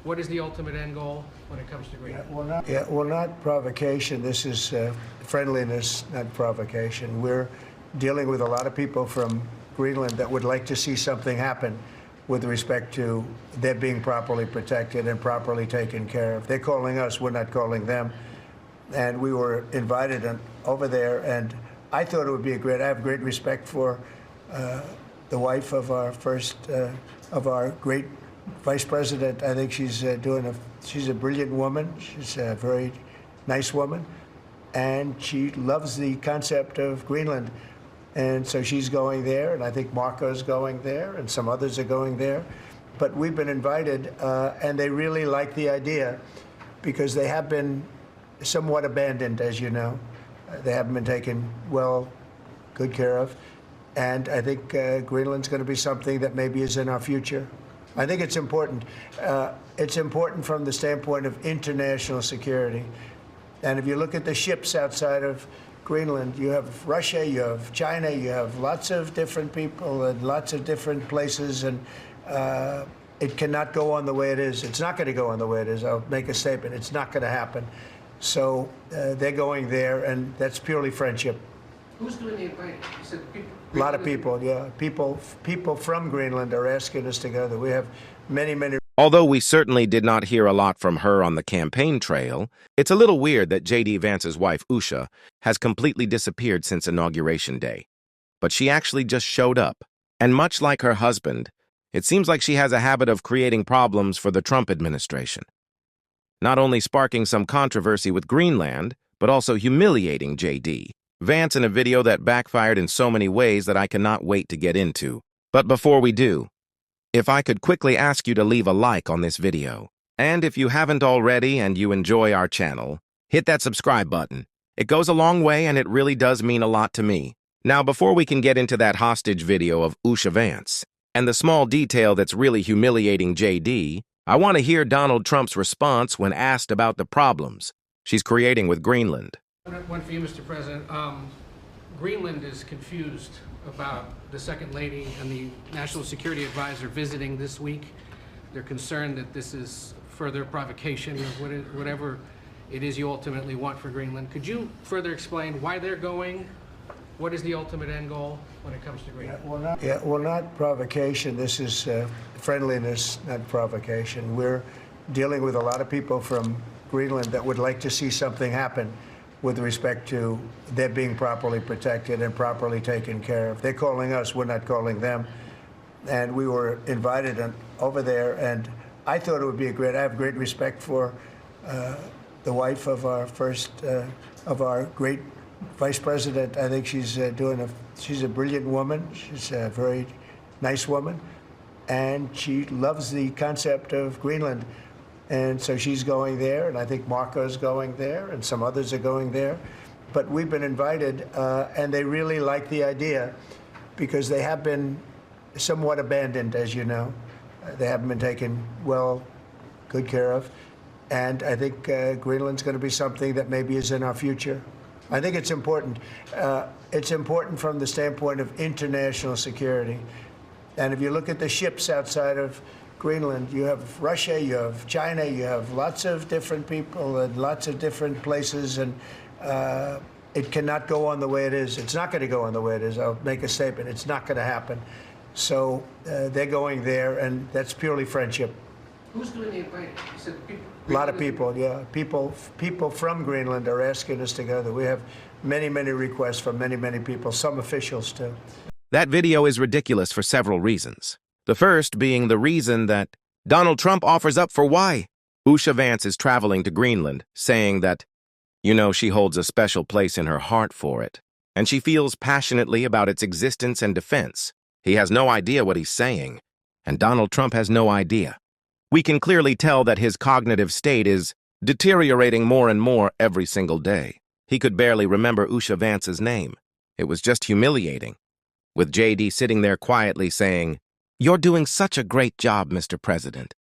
What is the ultimate end goal when it comes to Greenland? Not provocation. This is friendliness, not provocation. We're dealing with a lot of people from Greenland that would like to see something happen with respect to their being properly protected and properly taken care of. They're calling us, we're not calling them. And we were invited over there, and I thought it would be I have great respect for the wife of our great vice president. I think she's a brilliant woman. She's a very nice woman, and she loves the concept of Greenland. And so she's going there, and I think Marco's going there, and some others are going there. But we've been invited, and they really like the idea because they have been somewhat abandoned, as you know. They haven't been taken good care of. And I think Greenland's going to be something that maybe is in our future. I think it's important. It's important from the standpoint of international security. And if you look at the ships outside of Greenland, you have Russia, you have China, you have lots of different people and lots of different places, and it cannot go on the way it is. It's not going to go on the way it is. I'll make a statement. It's not going to happen. So they're going there, and that's purely friendship. Who's doing the inviting? You said people. A lot of people, yeah. People from Greenland are asking us to go there. We have many. Although we certainly did not hear a lot from her on the campaign trail, it's a little weird that J.D. Vance's wife, Usha, has completely disappeared since Inauguration Day. But she actually just showed up. And much like her husband, it seems like she has a habit of creating problems for the Trump administration. Not only sparking some controversy with Greenland, but also humiliating J.D. Vance in a video that backfired in so many ways that I cannot wait to get into. But before we do, if I could quickly ask you to leave a like on this video. And if you haven't already and you enjoy our channel, hit that subscribe button. It goes a long way and it really does mean a lot to me. Now, before we can get into that hostage video of Usha Vance and the small detail that's really humiliating JD, I want to hear Donald Trump's response when asked about the problems she's creating with Greenland. One for you, Mr. President. Greenland is confused about the Second Lady and the National Security Advisor visiting this week. They're concerned that this is further provocation of whatever it is you ultimately want for Greenland. Could you further explain why they're going? What is the ultimate end goal when it comes to Greenland? Not provocation. This is friendliness, not provocation. We're dealing with a lot of people from Greenland that would like to see something happen with respect to their being properly protected and properly taken care of. They're calling us, we're not calling them. And we were invited over there, and I thought it would be I have great respect for the wife of our great vice president. I think she's a brilliant woman. She's a very nice woman, and she loves the concept of Greenland. And so she's going there, and I think Marco's going there, and some others are going there. But we've been invited, and they really like the idea because they have been somewhat abandoned, as you know. They haven't been taken good care of. And I think Greenland's going to be something that maybe is in our future. I think it's important. It's important from the standpoint of international security. And if you look at the ships outside of Greenland, you have Russia, you have China, you have lots of different people and lots of different places, and it cannot go on the way it is. It's not going to go on the way it is. I'll make a statement. It's not going to happen. So they're going there, and that's purely friendship. Who's doing the inviting? You said people. A lot of people, yeah. People from Greenland are asking us to go there. We have many requests from many people, some officials too. That video is ridiculous for several reasons. The first being the reason that Donald Trump offers up for why Usha Vance is traveling to Greenland, saying that, she holds a special place in her heart for it, and she feels passionately about its existence and defense. He has no idea what he's saying, and Donald Trump has no idea. We can clearly tell that his cognitive state is deteriorating more and more every single day. He could barely remember Usha Vance's name. It was just humiliating, with JD sitting there quietly saying, "You're doing such a great job, Mr. President."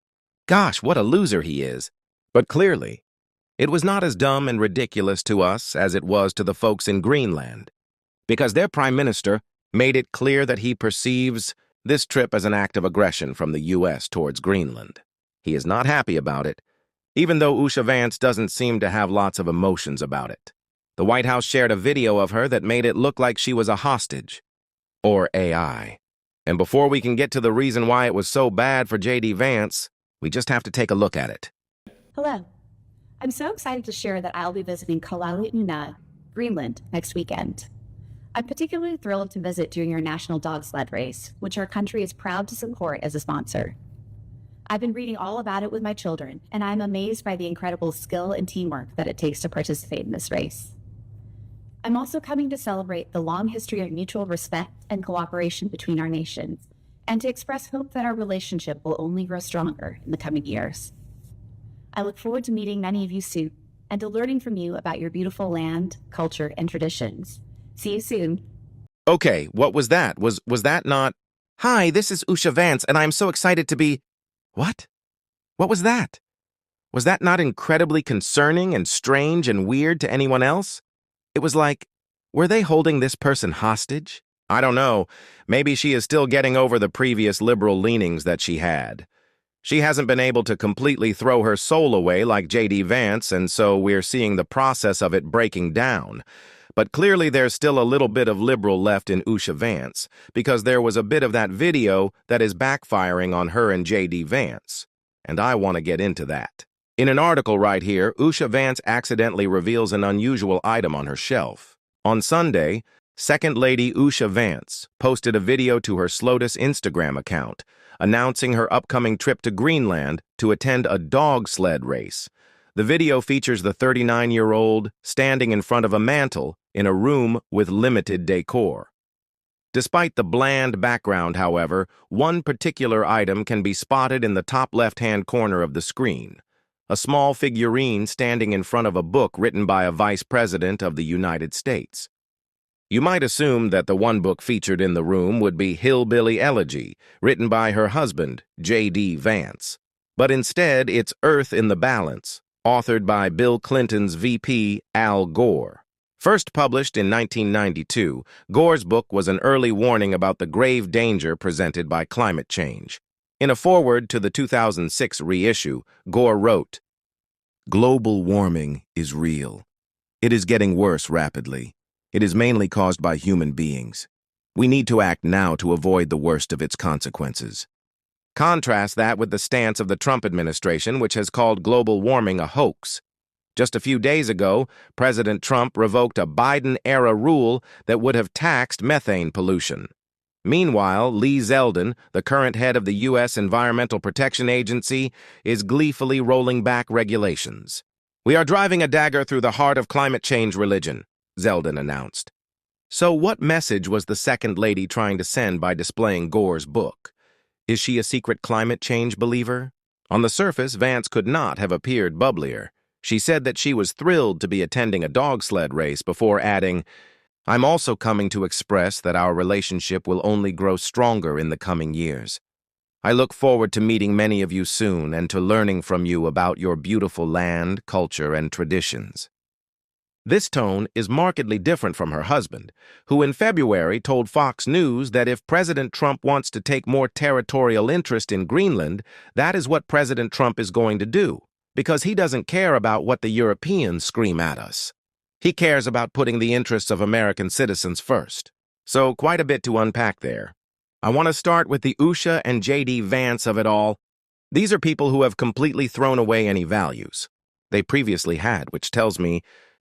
Gosh, what a loser he is. But clearly, it was not as dumb and ridiculous to us as it was to the folks in Greenland, because their prime minister made it clear that he perceives this trip as an act of aggression from the U.S. towards Greenland. He is not happy about it, even though Usha Vance doesn't seem to have lots of emotions about it. The White House shared a video of her that made it look like she was a hostage, or AI. And before we can get to the reason why it was so bad for J.D. Vance, we just have to take a look at it. Hello. I'm so excited to share that I'll be visiting Kalaalleq, Greenland, next weekend. I'm particularly thrilled to visit during our national dog sled race, which our country is proud to support as a sponsor. I've been reading all about it with my children, and I'm amazed by the incredible skill and teamwork that it takes to participate in this race. I'm also coming to celebrate the long history of mutual respect and cooperation between our nations, and to express hope that our relationship will only grow stronger in the coming years. I look forward to meeting many of you soon, and to learning from you about your beautiful land, culture, and traditions. See you soon. Okay, what was that? Was that not... Hi, this is Usha Vance, and I'm so excited to be... What? What was that? Was that not incredibly concerning and strange and weird to anyone else? It was like, were they holding this person hostage? I don't know. Maybe she is still getting over the previous liberal leanings that she had. She hasn't been able to completely throw her soul away like J.D. Vance, and so we're seeing the process of it breaking down. But clearly there's still a little bit of liberal left in Usha Vance, because there was a bit of that video that is backfiring on her and J.D. Vance. And I want to get into that. In an article right here, Usha Vance accidentally reveals an unusual item on her shelf. On Sunday, Second Lady Usha Vance posted a video to her SLOTUS Instagram account, announcing her upcoming trip to Greenland to attend a dog sled race. The video features the 39-year-old standing in front of a mantle in a room with limited decor. Despite the bland background, however, one particular item can be spotted in the top left-hand corner of the screen: a small figurine standing in front of a book written by a vice president of the United States. You might assume that the one book featured in the room would be Hillbilly Elegy, written by her husband, J.D. Vance. But instead, it's Earth in the Balance, authored by Bill Clinton's VP, Al Gore. First published in 1992, Gore's book was an early warning about the grave danger presented by climate change. In a foreword to the 2006 reissue, Gore wrote, "Global warming is real. It is getting worse rapidly. It is mainly caused by human beings. We need to act now to avoid the worst of its consequences." Contrast that with the stance of the Trump administration, which has called global warming a hoax. Just a few days ago, President Trump revoked a Biden-era rule that would have taxed methane pollution. Meanwhile, Lee Zeldin, the current head of the U.S. Environmental Protection Agency, is gleefully rolling back regulations. "We are driving a dagger through the heart of climate change religion," Zeldin announced. So what message was the Second Lady trying to send by displaying Gore's book? Is she a secret climate change believer? On the surface, Vance could not have appeared bubblier. She said that she was thrilled to be attending a dog sled race before adding, "I'm also coming to express that our relationship will only grow stronger in the coming years. I look forward to meeting many of you soon and to learning from you about your beautiful land, culture, and traditions." This tone is markedly different from her husband, who in February told Fox News that if President Trump wants to take more territorial interest in Greenland, that is what President Trump is going to do, because he doesn't care about what the Europeans scream at us. He cares about putting the interests of American citizens first. So quite a bit to unpack there. I want to start with the Usha and J.D. Vance of it all. These are people who have completely thrown away any values they previously had, which tells me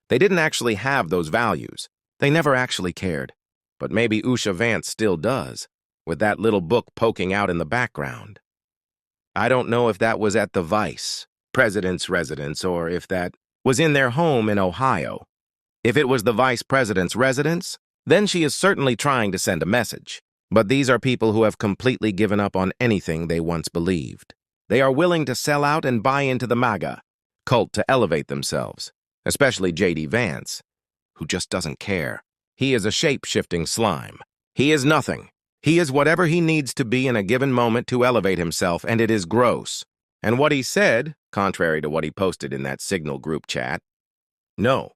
they didn't actually have those values. They never actually cared. But maybe Usha Vance still does, with that little book poking out in the background. I don't know if that was at the vice president's residence or if that was in their home in Ohio. If it was the vice president's residence, then she is certainly trying to send a message. But these are people who have completely given up on anything they once believed. They are willing to sell out and buy into the MAGA cult to elevate themselves, especially J.D. Vance, who just doesn't care. He is a shape-shifting slime. He is nothing. He is whatever he needs to be in a given moment to elevate himself, and it is gross. And what he said, contrary to what he posted in that Signal group chat, no,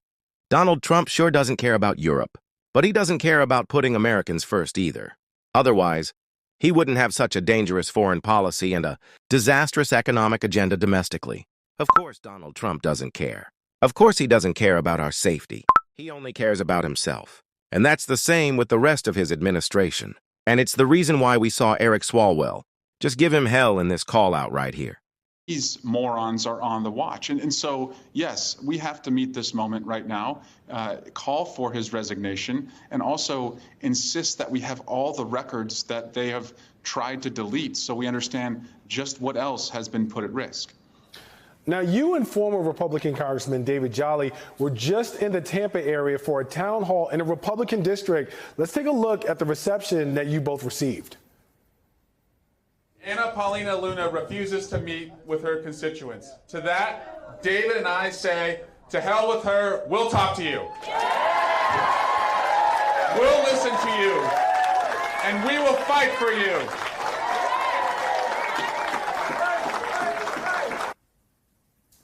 Donald Trump sure doesn't care about Europe, but he doesn't care about putting Americans first either. Otherwise, he wouldn't have such a dangerous foreign policy and a disastrous economic agenda domestically. Of course, Donald Trump doesn't care. Of course, he doesn't care about our safety. He only cares about himself. And that's the same with the rest of his administration. And it's the reason why we saw Eric Swalwell. Just give him hell in this call-out right here. These morons are on the watch. And so, yes, we have to meet this moment right now, call for his resignation, and also insist that we have all the records that they have tried to delete so we understand just what else has been put at risk. Now, you and former Republican Congressman David Jolly were just in the Tampa area for a town hall in a Republican district. Let's take a look at the reception that you both received. Anna Paulina Luna refuses to meet with her constituents. To that, David and I say, to hell with her, we'll talk to you. We'll listen to you, and we will fight for you.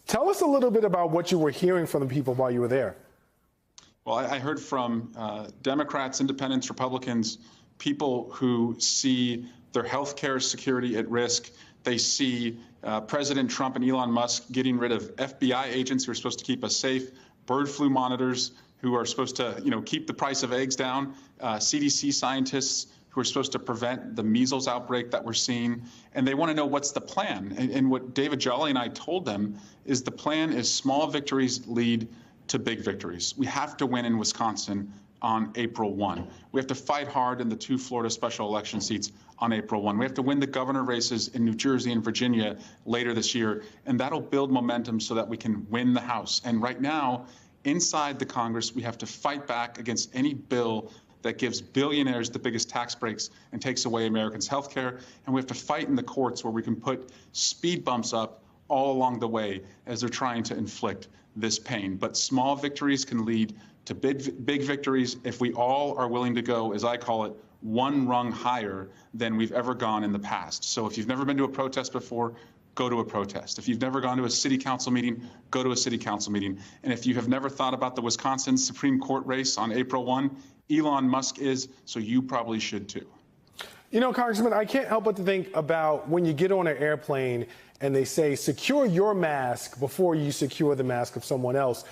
Tell us a little bit about what you were hearing from the people while you were there. Well, I heard from Democrats, independents, Republicans, people who see their health care security at risk. They see President Trump and Elon Musk getting rid of FBI agents who are supposed to keep us safe, bird flu monitors who are supposed to, keep the price of eggs down, CDC scientists who are supposed to prevent the measles outbreak that we're seeing. And they want to know what's the plan. And what David Jolly and I told them is the plan is small victories lead to big victories. We have to win in Wisconsin on April 1. We have to fight hard in the 2 Florida special election seats on April 1. We have to win the governor races in New Jersey and Virginia later this year, and that'll build momentum so that we can win the House. And right now, inside the Congress, we have to fight back against any bill that gives billionaires the biggest tax breaks and takes away Americans' health care. And we have to fight in the courts where we can put speed bumps up all along the way as they're trying to inflict this pain. But small victories can lead to big victories if we all are willing to go, as I call it, one rung higher than we've ever gone in the past. So if you've never been to a protest before, go to a protest. If you've never gone to a city council meeting, go to a city council meeting. And if you have never thought about the Wisconsin Supreme Court race on April 1, Elon Musk is, so you probably should too. Congressman, I can't help but to think about when you get on an airplane and they say, secure your mask before you secure the mask of someone else.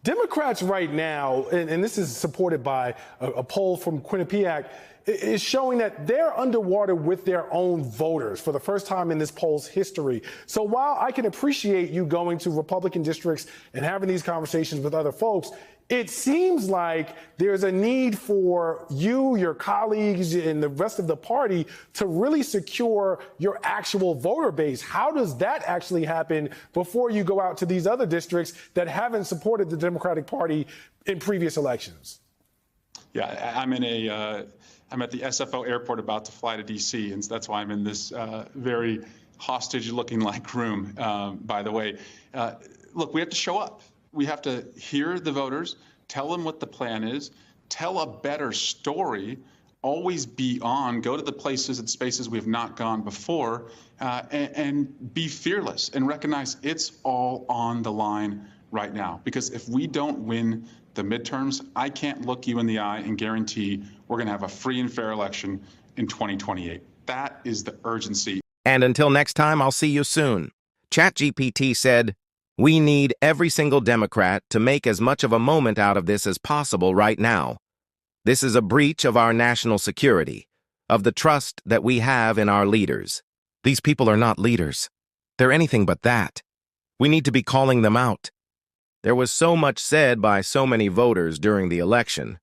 Democrats right now, and this is supported by a poll from Quinnipiac, is showing that they're underwater with their own voters for the first time in this poll's history. So while I can appreciate you going to Republican districts and having these conversations with other folks, it seems like there's a need for you, your colleagues, and the rest of the party to really secure your actual voter base. How does that actually happen before you go out to these other districts that haven't supported the Democratic Party in previous elections? Yeah, I'm at the SFO airport about to fly to D.C., and that's why I'm in this very hostage-looking like room, by the way. Look, we have to show up. We have to hear the voters, tell them what the plan is, tell a better story, always be on, go to the places and spaces we have not gone before, and be fearless and recognize it's all on the line right now. Because if we don't win the midterms, I can't look you in the eye and guarantee we're going to have a free and fair election in 2028. That is the urgency. And until next time, I'll see you soon. ChatGPT said, "We need every single Democrat to make as much of a moment out of this as possible right now. This is a breach of our national security, of the trust that we have in our leaders. These people are not leaders. They're anything but that. We need to be calling them out." There was so much said by so many voters during the election.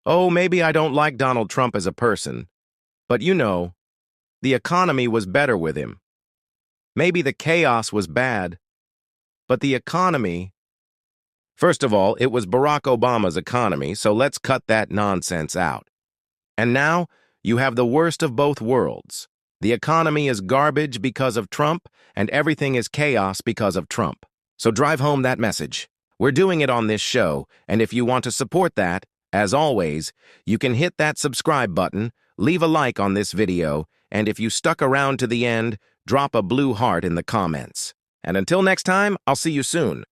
Oh, maybe I don't like Donald Trump as a person, but the economy was better with him. Maybe the chaos was bad, but the economy... First of all, it was Barack Obama's economy, so let's cut that nonsense out. And now, you have the worst of both worlds. The economy is garbage because of Trump, and everything is chaos because of Trump. So drive home that message. We're doing it on this show, and if you want to support that, as always, you can hit that subscribe button, leave a like on this video, and if you stuck around to the end, drop a blue heart in the comments. And until next time, I'll see you soon.